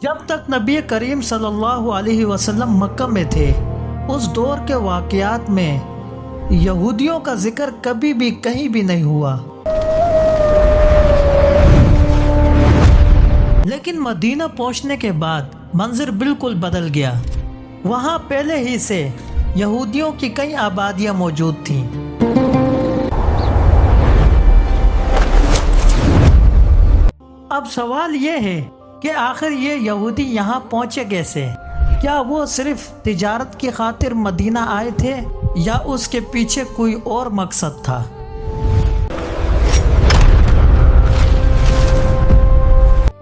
جب تک نبی کریم صلی اللہ علیہ وسلم مکہ میں تھے اس دور کے واقعات میں یہودیوں کا ذکر کبھی بھی کہیں بھی نہیں ہوا، لیکن مدینہ پہنچنے کے بعد منظر بالکل بدل گیا۔ وہاں پہلے ہی سے یہودیوں کی کئی آبادیاں موجود تھیں۔ اب سوال یہ ہے کہ آخر یہ یہودی یہاں پہنچے کیسے؟ کیا وہ صرف تجارت کی خاطر مدینہ آئے تھے یا اس کے پیچھے کوئی اور مقصد تھا؟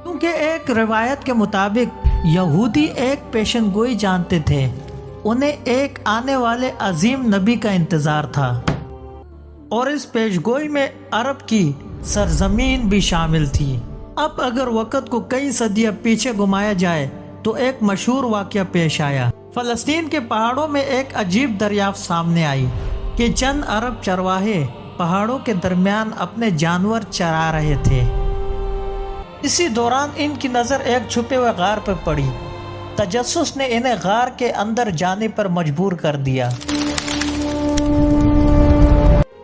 کیونکہ ایک روایت کے مطابق یہودی ایک پیشن گوئی جانتے تھے، انہیں ایک آنے والے عظیم نبی کا انتظار تھا، اور اس پیش گوئی میں عرب کی سرزمین بھی شامل تھی۔ اب اگر وقت کو کئی صدیاں پیچھے گھمایا جائے تو ایک مشہور واقعہ پیش آیا۔ فلسطین کے پہاڑوں میں ایک عجیب دریافت سامنے آئی کہ چند عرب چرواہے پہاڑوں کے درمیان اپنے جانور چرا رہے تھے۔ اسی دوران ان کی نظر ایک چھپے ہوئے غار پر پڑی۔ تجسس نے انہیں غار کے اندر جانے پر مجبور کر دیا۔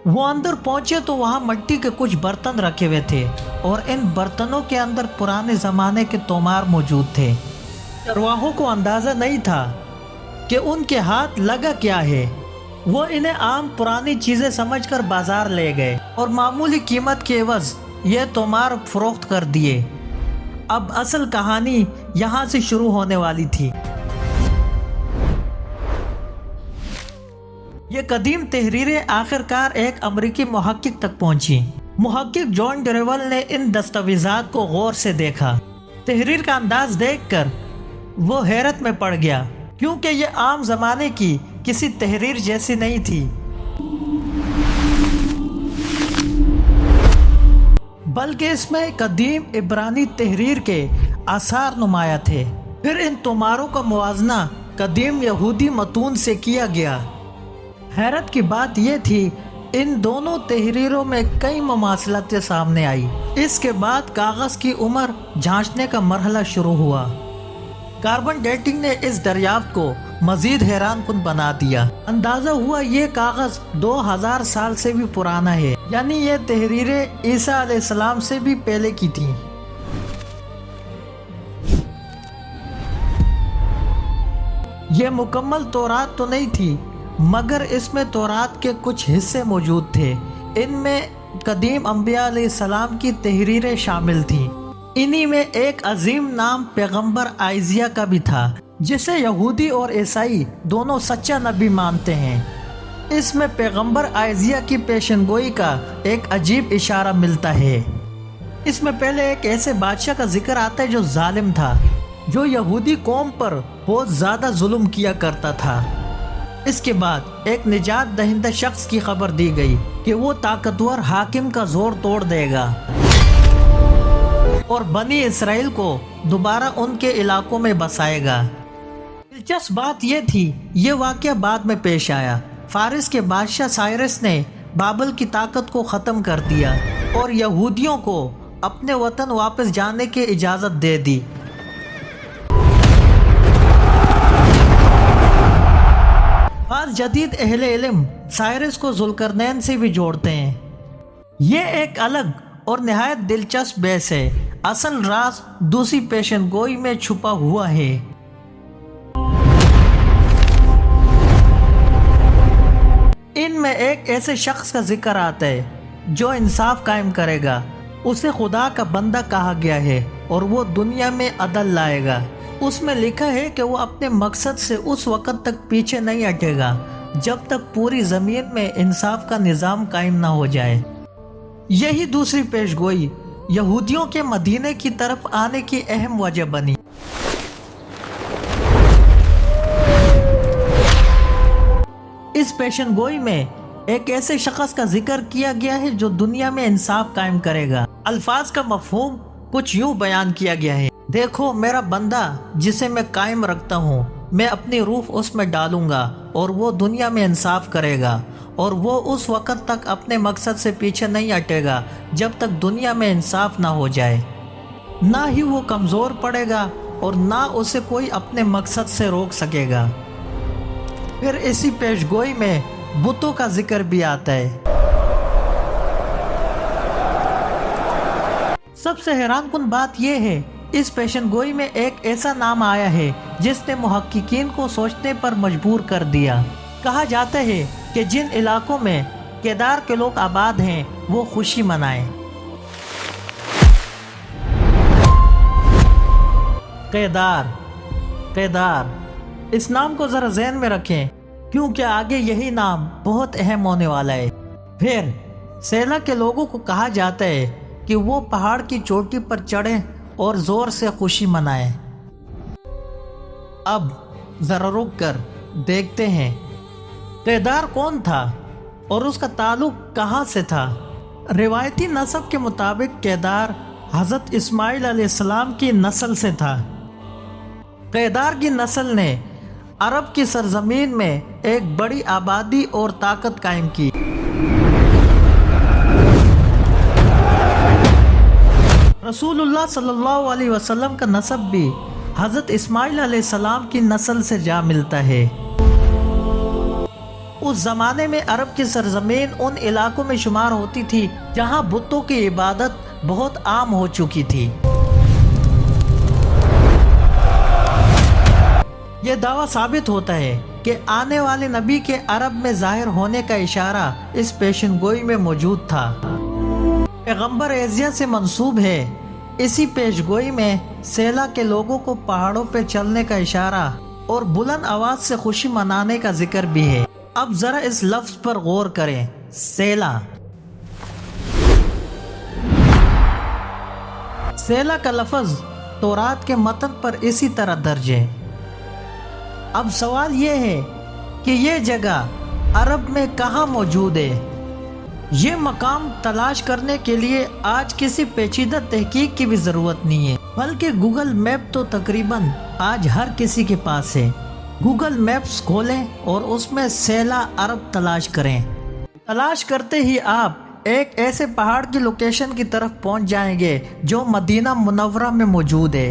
وہ اندر پہنچے تو وہاں مٹی کے کچھ برتن رکھے ہوئے تھے اور ان برتنوں کے اندر پرانے زمانے کے تومار موجود تھے۔ چرواہوں کو اندازہ نہیں تھا کہ ان کے ہاتھ لگا کیا ہے۔ وہ انہیں عام پرانی چیزیں سمجھ کر بازار لے گئے اور معمولی قیمت کے عوض یہ تومار فروخت کر دیے۔ اب اصل کہانی یہاں سے شروع ہونے والی تھی۔ یہ قدیم تحریریں آخر کار ایک امریکی محقق تک پہنچی۔ محقق جان ڈریول نے ان دستاویزات کو غور سے دیکھا۔ تحریر کا انداز دیکھ کر وہ حیرت میں پڑ گیا، کیونکہ یہ عام زمانے کی کسی تحریر جیسی نہیں تھی، بلکہ اس میں قدیم عبرانی تحریر کے آثار نمایاں تھے۔ پھر ان توماروں کا موازنہ قدیم یہودی متون سے کیا گیا۔ حیرت کی بات یہ تھی ان دونوں تحریروں میں کئی مماثلتیں سامنے آئی۔ اس کے بعد کاغذ کی عمر جانچنے کا مرحلہ شروع ہوا۔ کاربن ڈیٹنگ نے اس دریافت کو مزید حیران کن بنا دیا۔ اندازہ ہوا یہ کاغذ 2000 سال سے بھی پرانا ہے، یعنی یہ تحریریں عیسیٰ علیہ السلام سے بھی پہلے کی تھیں۔ یہ مکمل تورات تو نہیں تھی، مگر اس میں تورات کے کچھ حصے موجود تھے۔ ان میں قدیم انبیاء علیہ السلام کی تحریریں شامل تھیں۔ انہی میں ایک عظیم نام پیغمبر آئزیہ کا بھی تھا، جسے یہودی اور عیسائی دونوں سچا نبی مانتے ہیں۔ اس میں پیغمبر آئزیہ کی پیشن گوئی کا ایک عجیب اشارہ ملتا ہے۔ اس میں پہلے ایک ایسے بادشاہ کا ذکر آتا ہے جو ظالم تھا، جو یہودی قوم پر بہت زیادہ ظلم کیا کرتا تھا۔ اس کے بعد ایک نجات دہندہ شخص کی خبر دی گئی کہ وہ طاقتور حاکم کا زور توڑ دے گا اور بنی اسرائیل کو دوبارہ ان کے علاقوں میں بسائے گا۔ دلچسپ بات یہ تھی، یہ واقعہ بعد میں پیش آیا۔ فارس کے بادشاہ سائرس نے بابل کی طاقت کو ختم کر دیا اور یہودیوں کو اپنے وطن واپس جانے کی اجازت دے دی۔ بعض جدید اہل علم سائرس کو ذوالقرنین سے بھی جوڑتے ہیں۔ یہ ایک الگ اور نہایت دلچسپ بحث ہے۔ اصل راز دوسری پیشن گوئی میں چھپا ہوا ہے۔ ان میں ایک ایسے شخص کا ذکر آتا ہے جو انصاف قائم کرے گا۔ اسے خدا کا بندہ کہا گیا ہے اور وہ دنیا میں عدل لائے گا۔ اس میں لکھا ہے کہ وہ اپنے مقصد سے اس وقت تک پیچھے نہیں ہٹے گا جب تک پوری زمین میں انصاف کا نظام قائم نہ ہو جائے۔ یہی دوسری پیش گوئی یہودیوں کے مدینے کی طرف آنے کی اہم وجہ بنی۔ اس پیشن گوئی میں ایک ایسے شخص کا ذکر کیا گیا ہے جو دنیا میں انصاف قائم کرے گا۔ الفاظ کا مفہوم کچھ یوں بیان کیا گیا ہے: دیکھو میرا بندہ جسے میں قائم رکھتا ہوں، میں اپنی روح اس میں ڈالوں گا اور وہ دنیا میں انصاف کرے گا، اور وہ اس وقت تک اپنے مقصد سے پیچھے نہیں ہٹے گا جب تک دنیا میں انصاف نہ ہو جائے۔ نہ ہی وہ کمزور پڑے گا اور نہ اسے کوئی اپنے مقصد سے روک سکے گا۔ پھر اسی پیشگوئی میں بتوں کا ذکر بھی آتا ہے۔ سب سے حیران کن بات یہ ہے، اس پیشن گوئی میں ایک ایسا نام آیا ہے جس نے محققین کو سوچنے پر مجبور کر دیا۔ کہا جاتا ہے کہ جن علاقوں میں کیدار کے لوگ آباد ہیں وہ خوشی منائیں۔ کیدار، اس نام کو ذرا ذہن میں رکھیں کیونکہ آگے یہی نام بہت اہم ہونے والا ہے۔ پھر سیلا کے لوگوں کو کہا جاتا ہے کہ وہ پہاڑ کی چوٹی پر چڑھیں اور زور سے خوشی منائیں۔ اب ذرا رک کر دیکھتے ہیں کیدار کون تھا اور اس کا تعلق کہاں سے تھا۔ روایتی نسب کے مطابق کیدار حضرت اسماعیل علیہ السلام کی نسل سے تھا۔ کیدار کی نسل نے عرب کی سرزمین میں ایک بڑی آبادی اور طاقت قائم کی۔ رسول اللہ صلی اللہ علیہ وسلم کا نسب بھی حضرت اسماعیل علیہ السلام کی نسل سے جا ملتا ہے۔ اس زمانے میں عرب کی سرزمین ان علاقوں میں شمار ہوتی تھی جہاں بتوں کی عبادت بہت عام ہو چکی تھی۔ یہ دعویٰ ثابت ہوتا ہے کہ آنے والے نبی کے عرب میں ظاہر ہونے کا اشارہ اس پیشن گوئی میں موجود تھا۔ پیغمبر ایزیا سے منسوب ہے۔ اسی پیش گوئی میں سیلا کے لوگوں کو پہاڑوں پہ چلنے کا اشارہ اور بلند آواز سے خوشی منانے کا ذکر بھی ہے۔ اب ذرا اس لفظ پر غور کریں، سیلا۔ سیلا کا لفظ تورات کے متن پر اسی طرح درج ہے۔ اب سوال یہ ہے کہ یہ جگہ عرب میں کہاں موجود ہے؟ یہ مقام تلاش کرنے کے لیے آج کسی پیچیدہ تحقیق کی بھی ضرورت نہیں ہے، بلکہ گوگل میپ تو تقریباً آج ہر کسی کے پاس ہے۔ گوگل میپس کھولیں اور اس میں سیلا عرب تلاش کریں۔ تلاش کرتے ہی آپ ایک ایسے پہاڑ کی لوکیشن کی طرف پہنچ جائیں گے جو مدینہ منورہ میں موجود ہے۔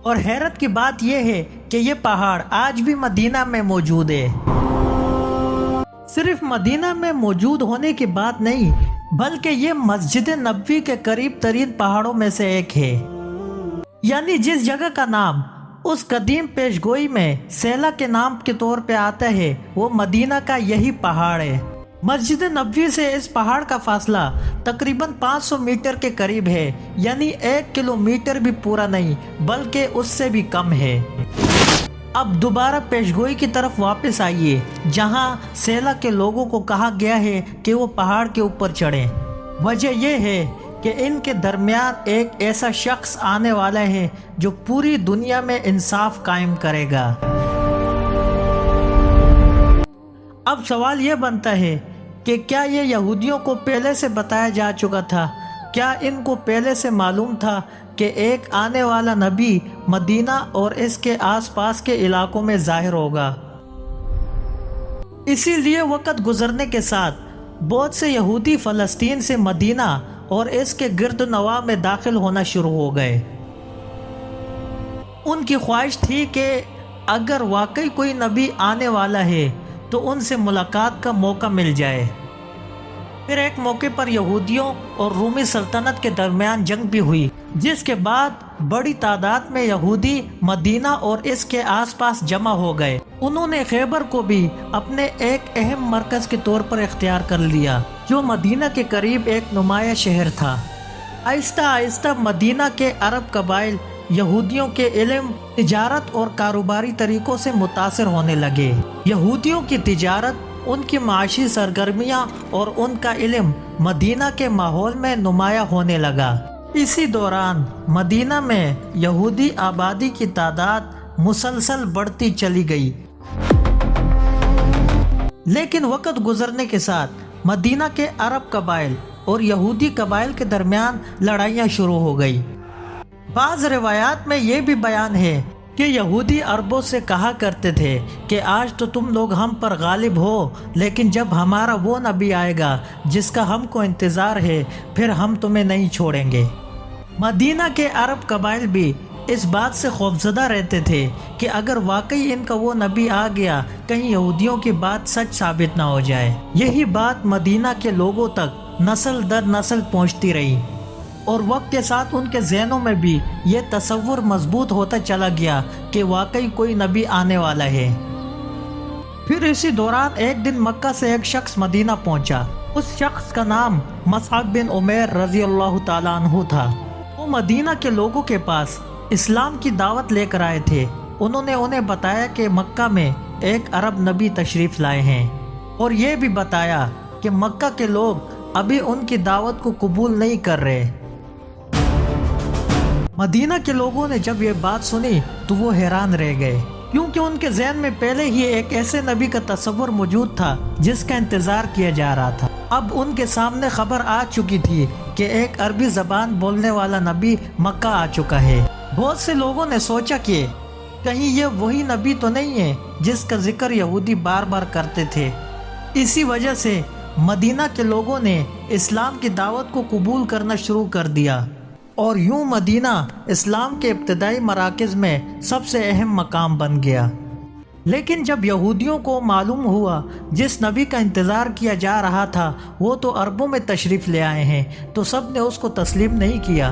اور حیرت کی بات یہ ہے کہ یہ پہاڑ آج بھی مدینہ میں موجود ہے۔ صرف مدینہ میں موجود ہونے کی بات نہیں، بلکہ یہ مسجد نبوی کے قریب ترین پہاڑوں میں سے ایک ہے۔ یعنی جس جگہ کا نام اس قدیم پیشگوئی میں سیلا کے نام کے طور پہ آتا ہے وہ مدینہ کا یہی پہاڑ ہے۔ مسجد نبوی سے اس پہاڑ کا فاصلہ تقریباً 500 میٹر کے قریب ہے، یعنی 1 کلومیٹر بھی پورا نہیں بلکہ اس سے بھی کم ہے۔ اب دوبارہ پیشگوئی کی طرف واپس آئیے جہاں سیلا کے لوگوں کو کہا گیا ہے کہ وہ پہاڑ کے اوپر چڑھیں۔ وجہ یہ ہے کہ ان کے درمیان ایک ایسا شخص آنے والا ہے جو پوری دنیا میں انصاف قائم کرے گا۔ اب سوال یہ بنتا ہے کہ کیا یہ یہودیوں کو پہلے سے بتایا جا چکا تھا؟ کیا ان کو پہلے سے معلوم تھا کہ ایک آنے والا نبی مدینہ اور اس کے آس پاس کے علاقوں میں ظاہر ہوگا؟ اسی لیے وقت گزرنے کے ساتھ بہت سے یہودی فلسطین سے مدینہ اور اس کے گرد و نواح میں داخل ہونا شروع ہو گئے۔ ان کی خواہش تھی کہ اگر واقعی کوئی نبی آنے والا ہے تو ان سے ملاقات کا موقع مل جائے۔ پھر ایک موقع پر یہودیوں اور رومی سلطنت کے درمیان جنگ بھی ہوئی، جس کے بعد بڑی تعداد میں یہودی مدینہ اور اس کے آس پاس جمع ہو گئے۔ انہوں نے خیبر کو بھی اپنے ایک اہم مرکز کے طور پر اختیار کر لیا، جو مدینہ کے قریب ایک نمایاں شہر تھا۔ آہستہ آہستہ مدینہ کے عرب قبائل یہودیوں کے علم، تجارت اور کاروباری طریقوں سے متاثر ہونے لگے۔ یہودیوں کی تجارت، ان کی معاشی سرگرمیاں اور ان کا علم مدینہ کے ماحول میں نمایاں ہونے لگا۔ اسی دوران مدینہ میں یہودی آبادی کی تعداد مسلسل بڑھتی چلی گئی، لیکن وقت گزرنے کے ساتھ مدینہ کے عرب قبائل اور یہودی قبائل کے درمیان لڑائیاں شروع ہو گئی۔ بعض روایات میں یہ بھی بیان ہے کہ یہودی عربوں سے کہا کرتے تھے کہ آج تو تم لوگ ہم پر غالب ہو، لیکن جب ہمارا وہ نبی آئے گا جس کا ہم کو انتظار ہے پھر ہم تمہیں نہیں چھوڑیں گے۔ مدینہ کے عرب قبائل بھی اس بات سے خوفزدہ رہتے تھے کہ اگر واقعی ان کا وہ نبی آ گیا کہیں یہودیوں کی بات سچ ثابت نہ ہو جائے۔ یہی بات مدینہ کے لوگوں تک نسل در نسل پہنچتی رہی اور وقت کے ساتھ ان کے ذہنوں میں بھی یہ تصور مضبوط ہوتا چلا گیا کہ واقعی کوئی نبی آنے والا ہے۔ پھر اسی دوران ایک دن مکہ سے ایک شخص مدینہ پہنچا۔ اس شخص کا نام مصعب بن عمیر رضی اللہ تعالیٰ عنہ تھا۔ وہ مدینہ کے لوگوں کے پاس اسلام کی دعوت لے کر آئے تھے۔ انہوں نے انہیں بتایا کہ مکہ میں ایک عرب نبی تشریف لائے ہیں اور یہ بھی بتایا کہ مکہ کے لوگ ابھی ان کی دعوت کو قبول نہیں کر رہے۔ مدینہ کے لوگوں نے جب یہ بات سنی تو وہ حیران رہ گئے، کیونکہ ان کے ذہن میں پہلے ہی ایک ایسے نبی کا تصور موجود تھا جس کا انتظار کیا جا رہا تھا۔ اب ان کے سامنے خبر آ چکی تھی کہ ایک عربی زبان بولنے والا نبی مکہ آ چکا ہے۔ بہت سے لوگوں نے سوچا کہ کہیں یہ وہی نبی تو نہیں ہے جس کا ذکر یہودی بار بار کرتے تھے۔ اسی وجہ سے مدینہ کے لوگوں نے اسلام کی دعوت کو قبول کرنا شروع کر دیا اور یوں مدینہ اسلام کے ابتدائی مراکز میں سب سے اہم مقام بن گیا۔ لیکن جب یہودیوں کو معلوم ہوا جس نبی کا انتظار کیا جا رہا تھا وہ تو عربوں میں تشریف لے آئے ہیں، تو سب نے اس کو تسلیم نہیں کیا،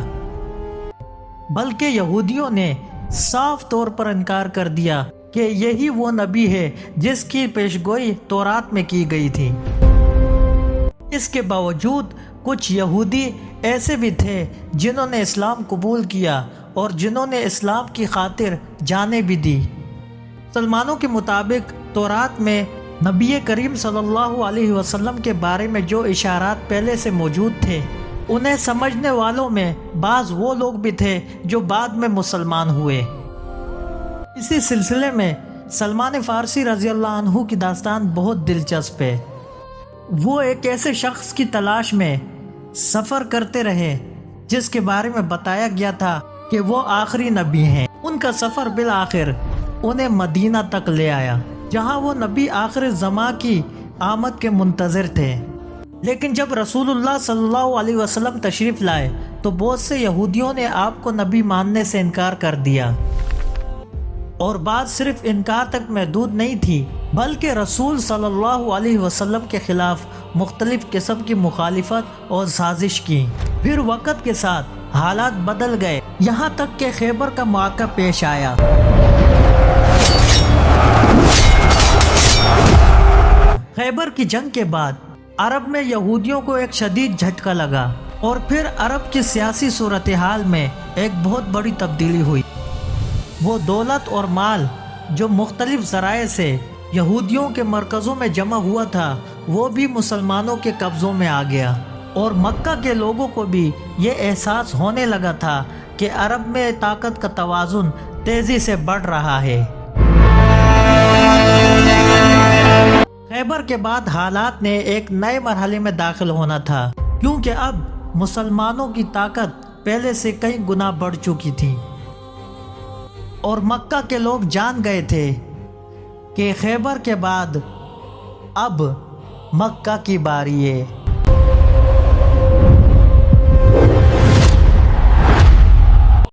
بلکہ یہودیوں نے صاف طور پر انکار کر دیا کہ یہی وہ نبی ہے جس کی پیشگوئی تورات میں کی گئی تھی۔ اس کے باوجود کچھ یہودی ایسے بھی تھے جنہوں نے اسلام قبول کیا اور جنہوں نے اسلام کی خاطر جانیں بھی دی۔ مسلمانوں کے مطابق تورات میں نبی کریم صلی اللہ علیہ وسلم کے بارے میں جو اشارات پہلے سے موجود تھے انہیں سمجھنے والوں میں بعض وہ لوگ بھی تھے جو بعد میں مسلمان ہوئے۔ اسی سلسلے میں سلمان فارسی رضی اللہ عنہ کی داستان بہت دلچسپ ہے۔ وہ ایک ایسے شخص کی تلاش میں سفر کرتے رہے جس کے بارے میں بتایا گیا تھا کہ وہ آخری نبی ہیں۔ ان کا سفر بالآخر انہیں مدینہ تک لے آیا جہاں وہ نبی آخر زمان کی آمد کے منتظر تھے۔ لیکن جب رسول اللہ صلی اللہ علیہ وسلم تشریف لائے تو بہت سے یہودیوں نے آپ کو نبی ماننے سے انکار کر دیا، اور بات صرف انکار تک محدود نہیں تھی بلکہ رسول صلی اللہ علیہ وسلم کے خلاف مختلف قسم کی مخالفت اور سازش کی۔ پھر وقت کے ساتھ حالات بدل گئے، یہاں تک کہ خیبر کا موقع پیش آیا۔ خیبر کی جنگ کے بعد عرب میں یہودیوں کو ایک شدید جھٹکا لگا اور پھر عرب کی سیاسی صورتحال میں ایک بہت بڑی تبدیلی ہوئی۔ وہ دولت اور مال جو مختلف ذرائع سے یہودیوں کے مرکزوں میں جمع ہوا تھا وہ بھی مسلمانوں کے قبضوں میں آ گیا، اور مکہ کے لوگوں کو بھی یہ احساس ہونے لگا تھا کہ عرب میں طاقت کا توازن تیزی سے بڑھ رہا ہے۔ خیبر کے بعد حالات نے ایک نئے مرحلے میں داخل ہونا تھا، کیونکہ اب مسلمانوں کی طاقت پہلے سے کئی گنا بڑھ چکی تھی، اور مکہ کے لوگ جان گئے تھے کہ خیبر کے بعد اب مکہ کی باری ہے۔